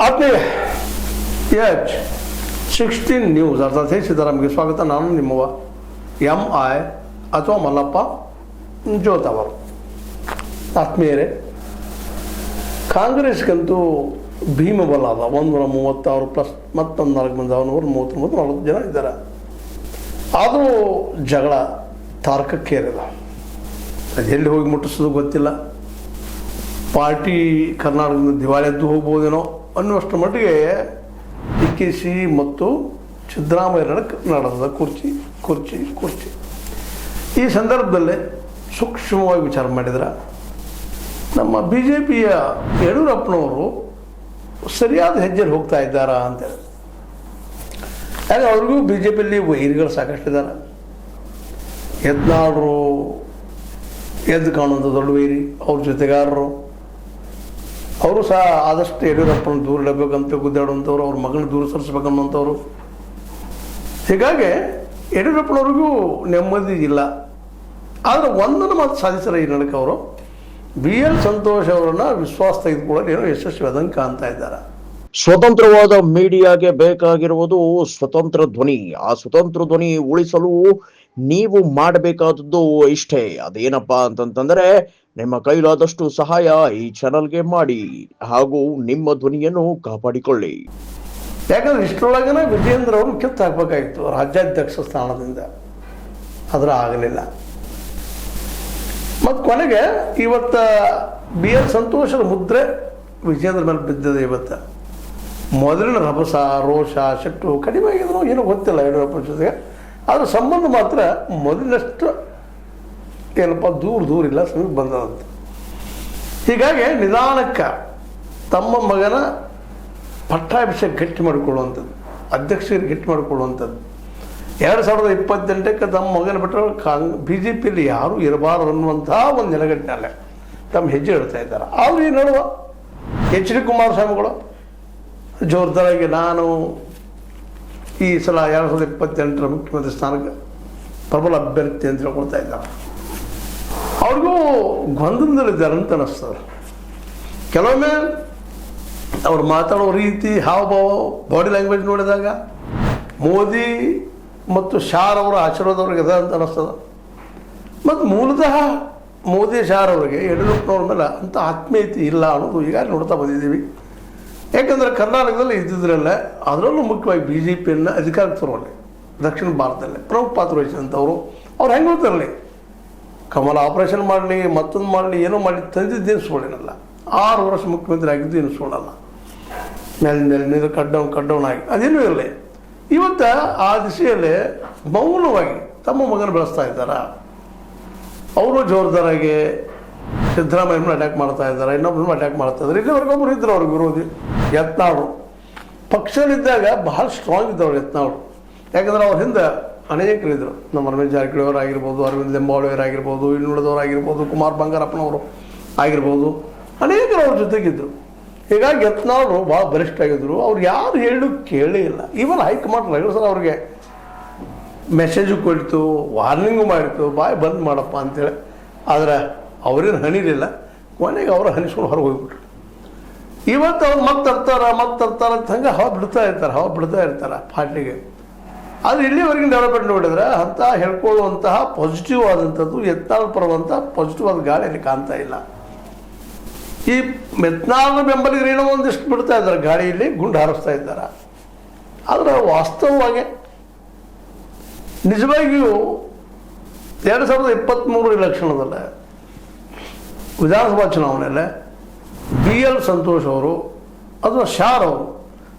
ಆತ್ಮೀಯ H16 news ಅರ್ಥಾತ್ ಸಿದ್ದರಾಮಯ್ಯ ಸ್ವಾಗತ. ನಾನು ನಿಮ್ಮವ MI ಅಥವಾ ಮಲ್ಲಪ್ಪ ಜೋತವರು. ಆತ್ಮೀಯರೇ, ಕಾಂಗ್ರೆಸ್ಗಂತೂ ಭೀಮಬಲ ಅದ. 136 ಪ್ಲಸ್ ಮತ್ತೊಂದು 4 ಮಂದಿ 139 ಜನ ಇದ್ದಾರೆ. ಆದರೂ ಜಗಳ ತಾರಕಕ್ಕೇರಿಲ್ಲ. ಅದು ಎಲ್ಲಿ ಹೋಗಿ ಮುಟ್ಟಿಸೋದು ಗೊತ್ತಿಲ್ಲ. ಪಾರ್ಟಿ ಕರ್ನಾಟಕದಿಂದ ದಿವಾಳಿಯದ್ದು ಹೋಗ್ಬೋದೇನೋ ಅನ್ನುವಷ್ಟರ ಮಟ್ಟಿಗೆ DKC ಮತ್ತು ಸಿದ್ದರಾಮಯ್ಯ ನಡೆದ ಕುರ್ಚಿ. ಈ ಸಂದರ್ಭದಲ್ಲೇ ಸೂಕ್ಷ್ಮವಾಗಿ ವಿಚಾರ ಮಾಡಿದ್ರೆ ನಮ್ಮ BJPಯ ಯಡಿಯೂರಪ್ಪನವರು ಸರಿಯಾದ ಹೆಜ್ಜೆಯಲ್ಲಿ ಹೋಗ್ತಾ ಇದ್ದಾರಾ ಅಂತೇಳಿ. ಯಾಕೆ ಅವ್ರಿಗೂ BJPಯಲ್ಲಿ ವೈರಿಗಳು ಸಾಕಷ್ಟಿದ್ದಾರೆ. ಯತ್ನಾಳರು ಎದ್ದು ಕಾಣುವಂಥ ದೊಡ್ಡ ವೈರಿ, ಅವ್ರ ಜೊತೆಗಾರರು. ಅವರು ಸಹ ಆದಷ್ಟು ಯಡಿಯೂರಪ್ಪನ ದೂರ ಇಡಬೇಕಂತ ಗುದ್ದಾಡುವಂಥವ್ರು, ಅವ್ರ ಮಗನ ದೂರ ಸರಿಸ್ಬೇಕನ್ನುವಂಥವ್ರು. ಹೀಗಾಗಿ ಯಡಿಯೂರಪ್ಪನವ್ರಿಗೂ ನೆಮ್ಮದಿ ಇಲ್ಲ. ಆದರೆ ಒಂದನ್ನು ಮಾತು ಸಾಧಿಸಿರ ಈ ನಡಕ ಅವರು BL ಸಂತೋಷ್ ಅವರನ್ನು ವಿಶ್ವಾಸ ತೆಗೆದುಕೊಳ್ಳಲು ಏನೋ ಯಶಸ್ವಿಯಾದಂಗೆ ಕಾಣ್ತಾ ಇದ್ದಾರೆ. ಸ್ವತಂತ್ರವಾದ ಮೀಡಿಯಾಗೆ ಬೇಕಾಗಿರುವುದು ಸ್ವತಂತ್ರ ಧ್ವನಿ. ಆ ಸ್ವತಂತ್ರ ಧ್ವನಿ ಉಳಿಸಲು ನೀವು ಮಾಡಬೇಕಾದದ್ದು ಇಷ್ಟೇ. ಅದೇನಪ್ಪಾ ಅಂತಂತಂದ್ರೆ, ನಿಮ್ಮ ಕೈಲಾದಷ್ಟು ಸಹಾಯ ಈ ಚಾನಲ್ಗೆ ಮಾಡಿ ಹಾಗೂ ನಿಮ್ಮ ಧ್ವನಿಯನ್ನು ಕಾಪಾಡಿಕೊಳ್ಳಿ. ಯಾಕಂದ್ರೆ ಇಷ್ಟರೊಳಗನೆ ವಿಜೇಂದ್ರ ಅವರು ಕಿತ್ತು ಹಾಕಬೇಕಾಗಿತ್ತು ರಾಜ್ಯಾಧ್ಯಕ್ಷ ಸ್ಥಾನದಿಂದ. ಆದ್ರೆ ಆಗಲಿಲ್ಲ. ಮತ್ತು ಕೊನೆಗೆ ಇವತ್ತು BL ಸಂತೋಷದ ಮುದ್ರೆ ವಿಜೇಂದ್ರ ಮೇಲೆ ಬಿದ್ದಿದೆ. ಇವತ್ತು ಮೊದಲಿನ ರಭಸ, ರೋಷ, ಸಿಟ್ಟು ಕಡಿಮೆ ಆಗಿದ್ರು ಏನೋ ಗೊತ್ತಿಲ್ಲ ಯಡಿಯೂರಪ್ಪ ಜೊತೆಗೆ. ಆದರೆ ಸಂಬಂಧ ಮಾತ್ರ ಮೊದಲಿನಷ್ಟು ಏನಪ್ಪ ದೂರ ಇಲ್ಲ, ಸಮೀಪ ಬಂದದಂತೆ. ಹೀಗಾಗಿ ನಿಧಾನಕ್ಕೆ ತಮ್ಮ ಮಗನ ಪಟ್ಟಾಭಿಷೇಕ ಗಟ್ಟಿ ಮಾಡಿಕೊಳ್ಳುವಂಥದ್ದು, ಅಧ್ಯಕ್ಷರಿಗೆ ಗಟ್ಟಿ ಮಾಡಿಕೊಳ್ಳುವಂಥದ್ದು. 2028ಕ್ಕೆ ತಮ್ಮ ಮಗನ ಬಿಟ್ಟರೆ BJPಯಲ್ಲಿ ಯಾರೂ ಇರಬಾರದು ಅನ್ನುವಂಥ ಒಂದು ನೆಲೆಗಟ್ಟಿನಲ್ಲೇ ತಮ್ಮ ಹೆಜ್ಜೆ ಇಡ್ತಾ ಇದ್ದಾರೆ. ಅವರು ಈ ನಡುವ HD ಕುಮಾರಸ್ವಾಮಿಗಳು ಜೋರ್ದಾರಾಗಿ ನಾನು ಈ ಸಲ 2028ರ ಮುಖ್ಯಮಂತ್ರಿ ಸ್ಥಾನಕ್ಕೆ ಪ್ರಬಲ ಅಭ್ಯರ್ಥಿ ಅಂತ ಹೇಳ್ಕೊಳ್ತಾ ಇದ್ದಾರೆ. ಅವ್ರಿಗೂ ಗೊಂದಲದಲ್ಲಿದ್ದಾರೆ ಅಂತ ಅನ್ನಿಸ್ತದೆ. ಕೆಲವೊಮ್ಮೆ ಅವ್ರು ಮಾತಾಡೋ ರೀತಿ, ಹಾವಭಾವ, ಬಾಡಿ ಲ್ಯಾಂಗ್ವೇಜ್ ನೋಡಿದಾಗ ಮೋದಿ ಮತ್ತು ಶಾರ್ ಅವರ ಆಶೀರ್ವಾದ ಅವ್ರಿಗೆ ಅದ ಅಂತ ಅನ್ನಿಸ್ತದೆ. ಮತ್ತು ಮೂಲತಃ ಮೋದಿ ಶಾರ್ ಅವರಿಗೆ ಯಡಿಯೂರಪ್ಪನವ್ರ ಮೇಲೆ ಅಂಥ ಆತ್ಮೀಯತೆ ಇಲ್ಲ ಅನ್ನೋದು ಈಗಾಗಲೇ ನೋಡ್ತಾ ಬಂದಿದ್ದೀವಿ. ಯಾಕಂದರೆ ಕರ್ನಾಟಕದಲ್ಲಿ ಇದ್ದಿದ್ರಲ್ಲೇ, ಅದರಲ್ಲೂ ಮುಖ್ಯವಾಗಿ BJPಯನ್ನು ಅಧಿಕಾರಕ್ಕೆ ತರುವಲ್ಲಿ ದಕ್ಷಿಣ ಭಾರತದಲ್ಲೇ ಪ್ರಮುಖ ಪಾತ್ರ ವಹಿಸಿದಂಥವ್ರು. ಅವ್ರು ಹೆಂಗೆ ಗೊತ್ತಿರಲಿ, ಕಮಲ ಆಪರೇಷನ್ ಮಾಡಲಿ, ಮತ್ತೊಂದು ಮಾಡಲಿ, ಏನೋ ಮಾಡಿ ತಂದಿದ್ದು ಎನಿಸ್ಕೊಳ್ಳಿನಲ್ಲ. 6 ವರ್ಷ ಮುಖ್ಯಮಂತ್ರಿ ಆಗಿದ್ದು ಎನಿಸ್ಕೊಳ್ಳಲ್ಲ. ಮೇಲೆ ಕಡ್ಡೌನ್ ಆಗಿ ಅದೇನೂ ಇರಲಿ. ಇವತ್ತು ಆ ದಿಶೆಯಲ್ಲಿ ಮೌನವಾಗಿ ತಮ್ಮ ಮಗನ ಬೆಳೆಸ್ತಾ ಇದ್ದಾರೆ. ಅವರು ಜೋರ್ದಾರಾಗಿ ಸಿದ್ದರಾಮಯ್ಯನ ಅಟ್ಯಾಕ್ ಮಾಡ್ತಾ ಇದ್ದಾರೆ, ಇನ್ನೊಬ್ಬರನ್ನ ಅಟ್ಯಾಕ್ ಮಾಡ್ತಾ ಇದ್ದಾರೆ. ಇಲ್ಲಿವರೆಗೊಬ್ಬರು ಇದ್ರು ಅವ್ರಿಗೆ ವಿರೋಧಿ, ಯತ್ನಾಳರು. ಪಕ್ಷದಲ್ಲಿದ್ದಾಗ ಬಹಳ ಸ್ಟ್ರಾಂಗ್ ಇದ್ದವ್ರು ಯತ್ನಾಳರು. ಯಾಕಂದ್ರೆ ಅವ್ರ ಹಿಂದೆ ಅನೇಕರಿದ್ದರು. ನಮ್ಮ ರಮೇಶ್ ಜಾರಕಿಹೊಳಿ ಅವರಾಗಿರ್ಬೋದು, ಅರವಿಂದ್ ಲಿಂಬಾವಳಿಯವರಾಗಿರ್ಬೋದು, ಇನ್ನುಳಿದವರಾಗಿರ್ಬೋದು, ಕುಮಾರ್ ಬಂಗಾರಪ್ಪನವರು ಆಗಿರ್ಬೋದು, ಅನೇಕರು ಅವ್ರ ಜೊತೆಗಿದ್ದರು. ಹೀಗಾಗಿ ಯತ್ನಾಳರು ಭಾಳ ಬಲಿಷ್ಠ ಆಗಿದ್ದರು. ಅವ್ರು ಯಾರು ಹೇಳು ಕೇಳೇ ಇಲ್ಲ. ಈವನ್ ಹೈಕಮಾಂಡ್ ಎರಡು ಸಲ ಅವ್ರಿಗೆ ಮೆಸೇಜು ಕೊಡ್ತು, ವಾರ್ನಿಂಗು ಮಾಡಿತ್ತು, ಬಾಯ್ ಬಂದ್ ಮಾಡಪ್ಪ ಅಂತೇಳಿ. ಆದರೆ ಅವ್ರೇನು ಹಣಿಲಿಲ್ಲ. ಕೊನೆಗೆ ಅವರು ಹನಿಸ್ಕೊಂಡು ಹೊರಗೆ ಹೋಗ್ಬಿಟ್ರು. ಇವತ್ತು ಅವ್ರು ಮತ್ತೆ ತರ್ತಾರೆ ಅಂತ ಹಂಗೆ ಹವಾ ಬಿಡ್ತಾ ಇರ್ತಾರೆ ಪಾರ್ಟಿಗೆ. ಆದರೆ ಇಲ್ಲಿವರೆಗಿನ ಡೆವಲಪ್ಮೆಂಟ್ ನೋಡಿದ್ರೆ ಅಂತ ಹೇಳ್ಕೊಳ್ಳುವಂತಹ ಪಾಸಿಟಿವ್ ಆದಂಥದ್ದು ಯತ್ನಾಳ್ ಪರವಂಥ ಪಾಸಿಟಿವ್ ಆದ ಗಾಳಿ ಅಲ್ಲಿ ಕಾಣ್ತಾ ಇಲ್ಲ. ಈ ಯತ್ನಾಳ್ ಬೆಂಬಲಿಗರು ಏನೋ ಒಂದಿಷ್ಟು ಬಿಡ್ತಾ ಇದ್ದಾರೆ, ಗಾಳಿಯಲ್ಲಿ ಗುಂಡು ಹಾರಿಸ್ತಾ ಇದ್ದಾರೆ. ಆದರೆ ವಾಸ್ತವವಾಗಿ ನಿಜವಾಗಿಯೂ 2023 ಎಲೆಕ್ಷನದಲ್ಲೇ ವಿಧಾನಸಭಾ ಚುನಾವಣೆಯಲ್ಲೇ BL ಸಂತೋಷ್ ಅವರು ಅಥವಾ ಶಾರ್ ಅವರು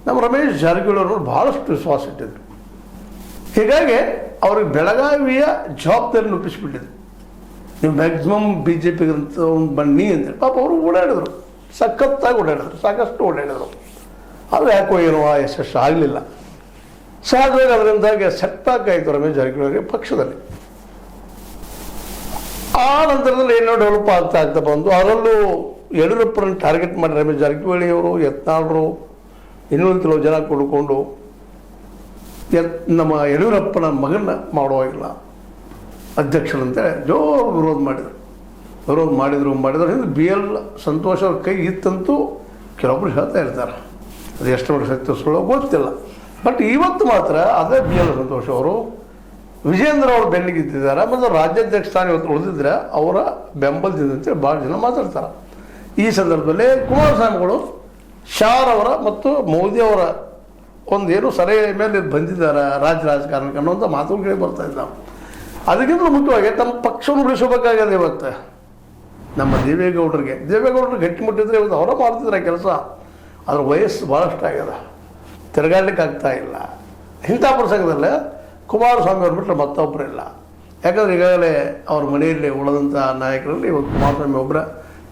ನಮ್ಮ ರಮೇಶ್ ಜಾರಕಿಹೊಳಿ ಅವರು ಭಾಳಷ್ಟು ವಿಶ್ವಾಸ ಇಟ್ಟಿದ್ರು. ಹೀಗಾಗಿ ಅವ್ರಿಗೆ ಬೆಳಗಾವಿಯ ಜವಾಬ್ದಾರಿ ಒಪ್ಪಿಸ್ಬಿಟ್ಟಿದ್ರು. ನೀವು ಮ್ಯಾಕ್ಸಿಮಮ್ BJPಗೆ ಅಂತ ಒಂದು ಬನ್ನಿ ಅಂತೇಳಿ. ಪಾಪ ಅವರು ಓಡಾಡಿದ್ರು, ಸಖತ್ತಾಗಿ ಓಡಾಡಿದ್ರು, ಸಾಕಷ್ಟು ಓಡಾಡಿದ್ರು. ಅದು ಯಾಕೋ ಏನೋ ಯಶಸ್ಸು ಆಗಲಿಲ್ಲ. ಸಹಜವಾಗಿ ಅದರಿಂದಾಗಿ ಸೆಟ್ಬ್ಯಾಕ್ ಆಯಿತು ರಮೇಶ್ ಜಾರಕಿಹೊಳಿ ಪಕ್ಷದಲ್ಲಿ. ಆ ನಂತರದಲ್ಲಿ ಏನೋ ಡೆವಲಪ್ ಆಗ್ತಾ ಬಂದು ಅದರಲ್ಲೂ ಯಡಿಯೂರಪ್ಪರನ್ನು ಟಾರ್ಗೆಟ್ ಮಾಡಿ ರಮೇಶ್ ಜಾರಕಿಹೊಳಿ ಅವರು, ಯತ್ನಾಳರು, ಇನ್ನೊಂದು ಕೆಲವು ಜನ ಕೂಡಿಕೊಂಡು ನಮ್ಮ ಯಡಿಯೂರಪ್ಪನ ಮಗನ ಮಾಡುವಾಗಿಲ್ಲ ಅಧ್ಯಕ್ಷರಂತೇಳಿ ಜೋರು ವಿರೋಧ ಮಾಡಿದರು. ಹಿಂದೆ BL ಸಂತೋಷ್ ಅವ್ರ ಕೈ ಇತ್ತಂತೂ ಕೆಲವೊಬ್ರು ಹೇಳ್ತಾ ಇರ್ತಾರೆ. ಅದು ಎಷ್ಟು ಮಟ್ಟಿಗೆ ಸತ್ಯ ಸುಳ್ಳು ಗೊತ್ತಿಲ್ಲ. ಬಟ್ ಇವತ್ತು ಮಾತ್ರ ಅದೇ ಬಿ ಎಲ್ ಸಂತೋಷ್ ಅವರು ವಿಜೇಂದ್ರ ಅವರು ಬೆನ್ನಿಗಿದ್ದಾರೆ ಮತ್ತು ರಾಜ್ಯಾಧ್ಯಕ್ಷ ಸ್ಥಾನ ಇವತ್ತು ಉಳಿದಿದ್ರೆ ಅವರ ಬೆಂಬಲದಿಂದ ಅಂತೇಳಿ ಭಾಳ ಜನ ಮಾತಾಡ್ತಾರೆ. ಈ ಸಂದರ್ಭದಲ್ಲಿ ಕುಮಾರಸ್ವಾಮಿಗಳು ಶಾರವರ ಮತ್ತು ಮೋದಿ ಅವರ ಒಂದೇನು ಸಲಹೆ ಮೇಲೆ ಬಂದಿದ್ದಾರೆ ರಾಜಕಾರಣಕ್ಕೆ ಅನ್ನೋಂಥ ಮಾತುಗಳು ಬರ್ತಾ ಇದ್ದಾವೆ. ಅದಕ್ಕಿಂತ ಮುಖ್ಯವಾಗಿ ತಮ್ಮ ಪಕ್ಷವನ್ನು ಉಳಿಸಬೇಕಾಗಿದೆ. ಇವತ್ತು ನಮ್ಮ ದೇವೇಗೌಡರು ಗಟ್ಟಿಮುಟ್ಟಿದ್ರೆ ಇವತ್ತು ಅವರ ಮಾಡ್ತಿದ್ರೆ ಕೆಲಸ. ಅದ್ರ ವಯಸ್ಸು ಭಾಳಷ್ಟು ಆಗ್ಯದ, ತಿರುಗಾಡ್ಲಿಕ್ಕೆ ಆಗ್ತಾ ಇಲ್ಲ. ಇಂಥ ಪ್ರಸಂಗದಲ್ಲೇ ಕುಮಾರಸ್ವಾಮಿ ಅವ್ರು ಬಿಟ್ಟರೆ ಮತ್ತೊಬ್ಬರು ಇಲ್ಲ. ಯಾಕಂದ್ರೆ ಈಗಾಗಲೇ ಅವ್ರ ಮನೆಯಲ್ಲಿ ಉಳಿದಂಥ ನಾಯಕರಲ್ಲಿ ಇವತ್ತು ಕುಮಾರಸ್ವಾಮಿ ಒಬ್ಬರ,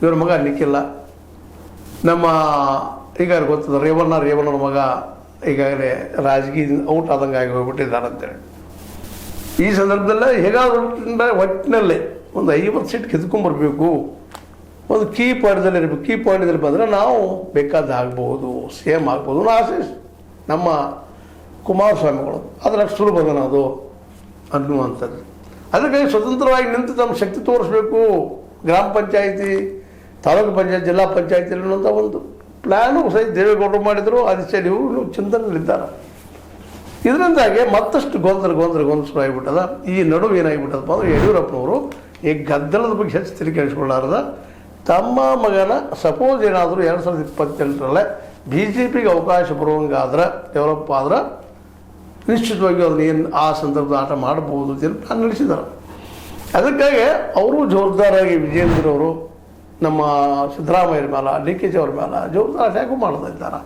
ಇವ್ರ ಮಗ ನಿಖಿಲ್ಲ, ನಮ್ಮ ಈಗ ಗೊತ್ತದ ರೇವಣ್ಣವ್ರ ಮಗ ಈಗಾಗಲೇ ರಾಜಕೀಯದಿಂದ ಔಟ್ ಆದಂಗೆ ಆಗಿ ಹೋಗ್ಬಿಟ್ಟಿದ್ದಾರೆ ಅಂತೇಳಿ. ಈ ಸಂದರ್ಭದಲ್ಲೇ ಹೇಗಾದ್ರೂ ಒಟ್ಟಿನಲ್ಲೇ ಒಂದು 50 ಸೀಟ್ ಕಿತ್ಕೊಂಡ್ಬರ್ಬೇಕು, ಒಂದು ಕೀ ಪಾಯಿಂಟ್ದಲ್ಲಿ ಇರಬೇಕು. ಕೀ ಪಾಯಿಂಟ್ದಲ್ಲಿ ಬಂದರೆ ನಾವು ಬೇಕಾದ ಆಗ್ಬೋದು, ಸೇಮ್ ಆಗ್ಬೋದು ಅನ್ನೋ ಆಸೆ ನಮ್ಮ ಕುಮಾರಸ್ವಾಮಿಗಳು. ಅದರ ಸುಲಭದನ ಅದು ಅನ್ನುವಂಥದ್ದು. ಅದಕ್ಕಾಗಿ ಸ್ವತಂತ್ರವಾಗಿ ನಿಂತು ತಮ್ಮ ಶಕ್ತಿ ತೋರಿಸ್ಬೇಕು. ಗ್ರಾಮ ಪಂಚಾಯಿತಿ, ತಾಲೂಕು ಪಂಚಾಯತ್, ಜಿಲ್ಲಾ ಪಂಚಾಯತಿ ಅನ್ನುವಂಥ ಒಂದು ಪ್ಲ್ಯಾನು ಸಹಿತ ದೇವೇಗೌಡರು ಮಾಡಿದರು. ಅದಕ್ಕೆ ನೀವು ಚಿಂತನೆಯಲ್ಲಿದ್ದಾರೆ. ಇದರಿಂದಾಗಿ ಮತ್ತಷ್ಟು ಗೊಂದಲ ಶುರು ಆಗಿಬಿಟ್ಟದ. ಈ ನಡುವೆ ಏನಾಗಿಬಿಟ್ಟದಪ್ಪ ಅಂದರೆ ಯಡಿಯೂರಪ್ಪನವರು ಈ ಗದ್ದಲದ ಬಗ್ಗೆ ಹೆಚ್ಚು ತಿರುಗಿಸಿಕೊಳ್ಳಾರದ ತಮ್ಮ ಮಗನ ಸಪೋಸ್ ಏನಾದರೂ 2028ರಲ್ಲೇ BJPಗೆ ಅವಕಾಶ ಬರುವಂಗಾದ್ರೆ, ಡೆವಲಪ್ ಆದ್ರೆ ನಿಶ್ಚಿತವಾಗಿ ಅದನ್ನ ಏನು ಆ ಸಂದರ್ಭದ ಆಟ ಮಾಡಬಹುದು ಅಂತ ಪ್ಲಾನ್ ನಡೆಸಿದ್ದಾರೆ. ಅದಕ್ಕಾಗಿ ಅವರು ಜೋರ್ದಾರಾಗಿ ವಿಜೇಂದ್ರವರು ನಮ್ಮ ಸಿದ್ದರಾಮಯ್ಯರ ಮೇಲೆ, DK ಅವ್ರ ಮೇಲೆ ಜೋರ್ದಾರ ಅಟ್ಯಾಕು ಮಾಡ್ತಾ ಇದ್ದಾರೆ.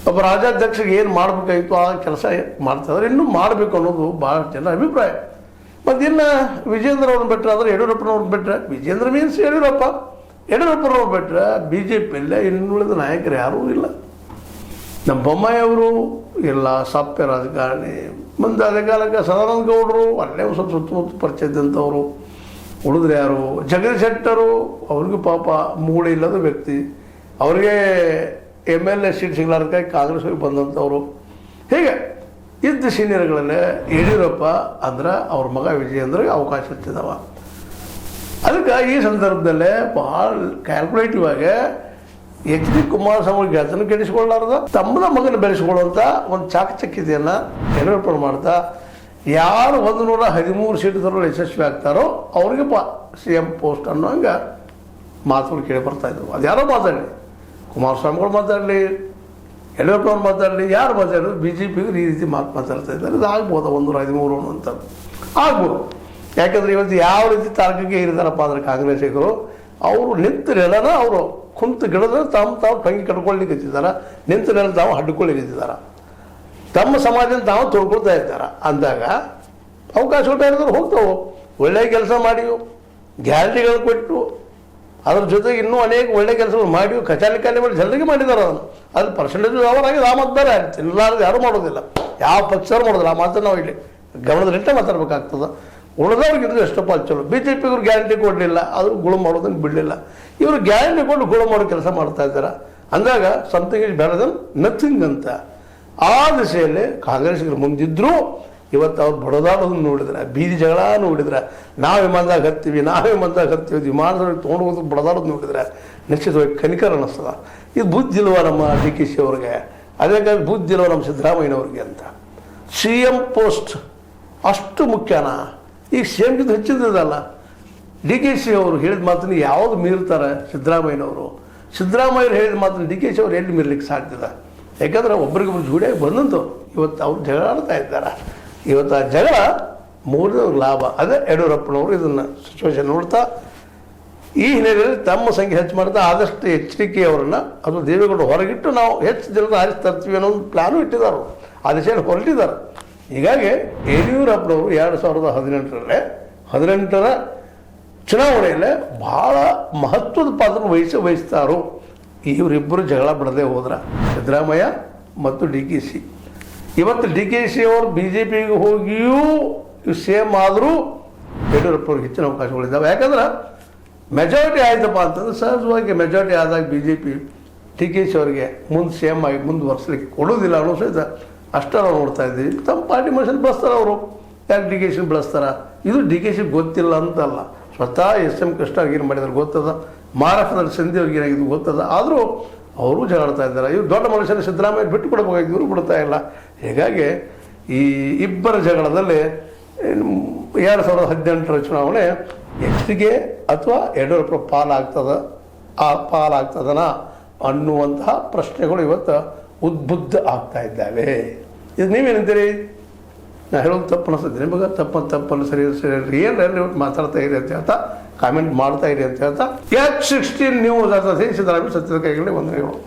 ಒಬ್ಬ ರಾಜ್ಯಾಧ್ಯಕ್ಷರಿಗೆ ಏನು ಮಾಡಬೇಕಾಗಿತ್ತು ಆ ಕೆಲಸ ಮಾಡ್ತಾಯಿದ್ದಾರೆ. ಇನ್ನೂ ಮಾಡಬೇಕು ಅನ್ನೋದು ಭಾಳ ಜನ ಅಭಿಪ್ರಾಯ. ಮತ್ತು ಇನ್ನು ವಿಜೇಂದ್ರ ಅವ್ರನ್ನ ಬಿಟ್ಟರೆ ಅಂದರೆ ಯಡಿಯೂರಪ್ಪನವ್ರನ್ನ ಬಿಟ್ಟರೆ, ವಿಜೇಂದ್ರ ಮೀನ್ಸ್ ಯಡಿಯೂರಪ್ಪನವ್ರು ಬಿಟ್ಟರೆ BJPಯಲ್ಲೇ ಇನ್ನುಳಿದ ನಾಯಕರು ಯಾರೂ ಇಲ್ಲ. ನಮ್ಮ ಬೊಮ್ಮಾಯಿ ಅವರು ಇಲ್ಲ, ಸಾಪ್ಯ ರಾಜಕಾರಣಿ. ಮುಂದೆ ಅದೇ ಕಾಲಕ್ಕೆ ಸದಾನಂದ ಗೌಡರು ಅಲ್ಲೇ ಒಂದು ಸ್ವಲ್ಪ ಸುತ್ತಮುತ್ತ ಪರಿಚಯ ಇದ್ದಂಥವ್ರು. ಉಳಿದ್ರೆ ಯಾರು, ಜಗದೀಶ್ ಶೆಟ್ಟರು, ಅವ್ರಿಗೂ ಪಾಪ ಮೂಳೆ ಇಲ್ಲದ ವ್ಯಕ್ತಿ, ಅವ್ರಿಗೆ MLA ಸೀಟ್ ಸಿಗಲಾರ್ದಕ್ಕಾಗಿ ಕಾಂಗ್ರೆಸ್ಗೆ ಬಂದಂಥವ್ರು. ಹೀಗೆ ಇದ್ದ ಸೀನಿಯರ್ಗಳಲ್ಲೇ ಯಡಿಯೂರಪ್ಪ ಅಂದ್ರೆ ಅವ್ರ ಮಗ ವಿಜಯೇಂದ್ರಗೆ ಅವಕಾಶ ಇರ್ತಿದ್ದಾವ. ಅದಕ್ಕೆ ಈ ಸಂದರ್ಭದಲ್ಲೇ ಭಾಳ ಕ್ಯಾಲ್ಕುಲೇಟಿವ್ ಆಗಿ HD ಕುಮಾರಸ್ವಾಮಿ ಗೆದ್ದನ್ನು ಕೆಡಿಸ್ಕೊಳ್ಳಾರ್ದ ತಮ್ಮದ ಮಗನ ಬೆಳೆಸ್ಕೊಳ್ಳುವಂಥ ಒಂದು ಚಾಕಚಕ್ಯತೆಯನ್ನು ಯಡಿಯೂರಪ್ಪ ಮಾಡ್ತಾ ಯಾರು 113 ಸೀಟ್ ತರಲು ಯಶಸ್ವಿ ಆಗ್ತಾರೋ ಅವ್ರಿಗೆ CM ಪೋಸ್ಟ್ ಅನ್ನೋ ಹಂಗೆ ಮಾತುಗಳು ಕೇಳಿ ಬರ್ತಾಯಿದ್ವು. ಅದು ಯಾರೋ ಮಾತಾಡಲಿ, ಕುಮಾರಸ್ವಾಮಿಗಳು ಮಾತಾಡಲಿ, ಯಡಿಯೂರಪ್ಪನವ್ರು ಮಾತಾಡಲಿ, ಯಾರು ಮಾತಾಡೋದು BJPಗೆ ಈ ರೀತಿ ಮಾತಾಡ್ತಾ ಇದ್ದಾರೆ. ಇದು ಆಗ್ಬೋದು 113 ಅನ್ನುವಂಥದ್ದು ಆಗ್ಬೋದು. ಯಾಕಂದರೆ ಇವತ್ತು ಯಾವ ರೀತಿ ತಾರ್ಕಿಗೆ ಇರ್ತಾರಪ್ಪ ಅಂದರೆ ಕಾಂಗ್ರೆಸ್ಸಿಗರು ಅವರು ನಿಂತ ನೆಲನ ಅವರು ಕುಂತು ಗಿಡದ ತಾವು ಟಂಗಿ ಕಟ್ಕೊಳ್ಳಿಕ್ಕಿದ್ದಾರೆ, ನಿಂತ ನೆಲ ತಾವು ಹಡ್ಕೊಳ್ಳಿಕ್ಕಿದ್ದಾರೆ, ತಮ್ಮ ಸಮಾಜನ ತಾವು ತೊಳ್ಕೊಳ್ತಾ ಇದ್ದಾರೆ. ಅಂದಾಗ ಅವಕಾಶ ಕೊಟ್ಟಿದ್ರು ಹೋಗ್ತಾವೆ. ಒಳ್ಳೆಯ ಕೆಲಸ ಮಾಡಿವು, ಗ್ಯಾರಂಟಿಗಳು ಕೊಟ್ಟು, ಅದ್ರ ಜೊತೆಗೆ ಇನ್ನೂ ಅನೇಕ ಒಳ್ಳೆಯ ಕೆಲಸಗಳು ಮಾಡಿವು. ಕಚಾಲಿಕಾಲಿ ಮಾಡಿ ಜನರಿಗೆ ಮಾಡಿದ್ದಾರೆ. ಅದು ಪರ್ಸೆಂಟೇಜ್ ವ್ಯವಹಾರ ಆಗಿದೆ. ಆ ಮತ ಬೇರೆ ತಿನ್ನಲಾರ್ದು ಯಾರೂ ಮಾಡೋದಿಲ್ಲ, ಯಾವ ಪಕ್ಷರು ಮಾಡೋದಿಲ್ಲ. ಆ ಮಾತನ್ನು ನಾವು ಇಲ್ಲಿ ಗಮನದಲ್ಲಿಟ್ಟೆ ಮಾತಾಡ್ಬೇಕಾಗ್ತದೆ. ಉಳಿದವ್ರಿಗಿದ್ರು ಎಷ್ಟಪ್ಪ ಚಲೋ. BJPಗವ್ರು ಗ್ಯಾರಂಟಿ ಕೊಡಲಿಲ್ಲ, ಆದರೂ ಗುಳು ಮಾಡೋದನ್ನು ಬಿಡಲಿಲ್ಲ. ಇವರು ಗ್ಯಾರಂಟಿ ಕೊಟ್ಟು ಗುಳು ಮಾಡೋ ಕೆಲಸ ಮಾಡ್ತಾ ಇದ್ದಾರೆ. ಅಂದಾಗ something is better than nothing ಅಂತ ಆ ದಿಶೆಯಲ್ಲಿ ಕಾಂಗ್ರೆಸ್ಸಿಗರು ಮುಂದಿದ್ದರೂ ಇವತ್ತು ಅವ್ರು ಬಡದಾಡೋದನ್ನು ನೋಡಿದ್ರೆ, ಬೀದಿ ಜಗಳ ನೋಡಿದ್ರೆ, ನಾವು ವಿಮಾನದಾಗ ಹತ್ತೀವಿ ವಿಮಾನದಲ್ಲಿ ತೊಗೊಂಡು ಹೋಗೋದು ಬಡದಾಡೋದು ನೋಡಿದ್ರೆ ನಿಶ್ಚಿತವಾಗಿ ಕನಿಕರ ಅನ್ನಿಸ್ತದ. ಇದು ಬುದ್ಧಿ ಇಲ್ವ ನಮ್ಮ DK ಅವ್ರಿಗೆ, ಅದಕ್ಕಾಗಿ ಬುದ್ಧಿ ಇಲ್ವ ನಮ್ಮ ಸಿದ್ದರಾಮಯ್ಯನವ್ರಿಗೆ ಅಂತ. CM ಪೋಸ್ಟ್ ಅಷ್ಟು ಮುಖ್ಯನಾ? ಈಗ CMಗಿಂತ ಹೆಚ್ಚಿದ್ದಲ್ಲ. DK ಅವರು ಹೇಳಿದ ಮಾತನ್ನು ಯಾವುದು ಮೀರ್ತಾರೆ ಸಿದ್ದರಾಮಯ್ಯನವರು? ಸಿದ್ದರಾಮಯ್ಯರು ಹೇಳಿದ ಮಾತನ್ನು DK ಅವರು ಎಲ್ಲಿ ಮೀರ್ಲಿಕ್ಕೆ ಸಾಧ್ಯದ? ಯಾಕಂದ್ರೆ ಒಬ್ರಿಗೊಬ್ರು ಜೋಡಿಯಾಗಿ ಬಂದಂತು ಇವತ್ತು ಅವ್ರು ಜಗಳ ಆಡ್ತಾ ಇದ್ದಾರೆ. ಇವತ್ತು ಆ ಜಗಳ ಮೂರನೇವ್ರ ಲಾಭ. ಅದೇ ಯಡಿಯೂರಪ್ಪನವರು ಇದನ್ನು ಸಿಚುವೇಶನ್ ನೋಡ್ತಾ ಈ ಹಿನ್ನೆಲೆಯಲ್ಲಿ ತಮ್ಮ ಸಂಖ್ಯೆ ಹೆಚ್ಚು ಮಾಡ್ತಾ ಆದಷ್ಟು ಎಚ್ಚರಿಕೆಯವರನ್ನು ಅದು ದೇವೇಗೌಡರು ಹೊರಗಿಟ್ಟು ನಾವು ಹೆಚ್ಚು ಜನರನ್ನು ಆರಿಸಿ ತರ್ತೀವಿ ಅನ್ನೋ ಒಂದು ಪ್ಲಾನು ಇಟ್ಟಿದ್ದಾರೆ. ಆ ದಿಶೆಯಲ್ಲಿ ಹೊರಟಿದ್ದಾರೆ. ಹೀಗಾಗಿ ಯಡಿಯೂರಪ್ಪನವರು 2018ರ ಚುನಾವಣೆಯಲ್ಲೇ ಭಾಳ ಮಹತ್ವದ ಪಾತ್ರ ವಹಿಸ್ತಾರೋ. ಇವರಿಬ್ಬರು ಜಗಳ ಬಿಡದೆ ಹೋದ್ರೆ ಸಿದ್ದರಾಮಯ್ಯ ಮತ್ತು DK. ಇವತ್ತು DK ಅವರು BJPಗೆ ಹೋಗಿಯೂ ಸೇಮ್ ಆದರೂ ಯಡಿಯೂರಪ್ಪವ್ರಿಗೆ ಹೆಚ್ಚಿನ ಅವಕಾಶಗಳಿದ್ದಾವೆ. ಯಾಕಂದ್ರೆ ಮೆಜಾರಿಟಿ ಆಯ್ತಪ್ಪ ಅಂತಂದ್ರೆ ಸಹಜವಾಗಿ ಮೆಜಾರಿಟಿ ಆದಾಗ BJP DK ಅವರಿಗೆ ಮುಂದೆ ಸೇಮ್ ಆಗಿ ಮುಂದುವರ್ಸಲಿಕ್ಕೆ ಕೊಡೋದಿಲ್ಲ ಅನ್ನೋ ಸಹಿತ ಅಷ್ಟೇ ನಾವು ನೋಡ್ತಾ ಇದ್ದೀವಿ. ತಮ್ಮ ಪಾರ್ಟಿ ಮನುಷ್ಯನ ಬಳಸ್ತಾರೆ ಅವರು. ಯಾಕೆ DK ಬಳಸ್ತಾರೆ? ಇದು DK ಗೊತ್ತಿಲ್ಲ ಅಂತಲ್ಲ, ಸ್ವತಃ SM ಕೃಷ್ಣ ಏನು ಮಾಡಿದ್ರೆ ಗೊತ್ತದ, ಮಹಾರಾಷ್ಟ್ರದಲ್ಲಿ ಸಂಧಿ ಅವ್ರಿಗೆ ಏನಾಗಿದ್ದು ಗೊತ್ತದ. ಆದರೂ ಅವರು ಜಗಳಾಡ್ತಾ ಇದ್ದಾರೆ. ಇವ್ರು ದೊಡ್ಡ ಮನುಷ್ಯನ ಸಿದ್ದರಾಮಯ್ಯ ಬಿಟ್ಟು ಕೊಡಬೇಕಾಗಿ ಇವರು ಬಿಡ್ತಾ ಇಲ್ಲ. ಹೀಗಾಗಿ ಈ ಇಬ್ಬರ ಜಗಳದಲ್ಲಿ 2018 ಚುನಾವಣೆ ಎಚ್ಡಿಕೆ ಅಥವಾ ಯಡಿಯೂರಪ್ಪ ಪಾಲಾಗ್ತದನ ಅನ್ನುವಂತಹ ಪ್ರಶ್ನೆಗಳು ಇವತ್ತು ಉದ್ಬುದ್ಧ ಆಗ್ತಾ ಇದ್ದಾವೆ. ಇದು ನೀವೇನಂತೀರಿ? ನಾ ಹೇಳೋದು ತಪ್ಪು ಅನಿಸ್ತದೆ ನಿಮಗೆ? ತಪ್ಪನ್ನು ಸರಿ ಏನು ಮಾತಾಡ್ತಾ ಇರಿ ಅಂತ ಹೇಳ್ತಾ, ಕಾಮೆಂಟ್ ಮಾಡ್ತಾ ಇರಿ ಅಂತ ಹೇಳ್ತಾ, H16 ನ್ಯೂಸ್ ಸಿದ್ದರಾಮಯ್ಯ ಸತ್ಯದ ಕೈಗಳಲ್ಲಿ ವಂದನೆಗಳು.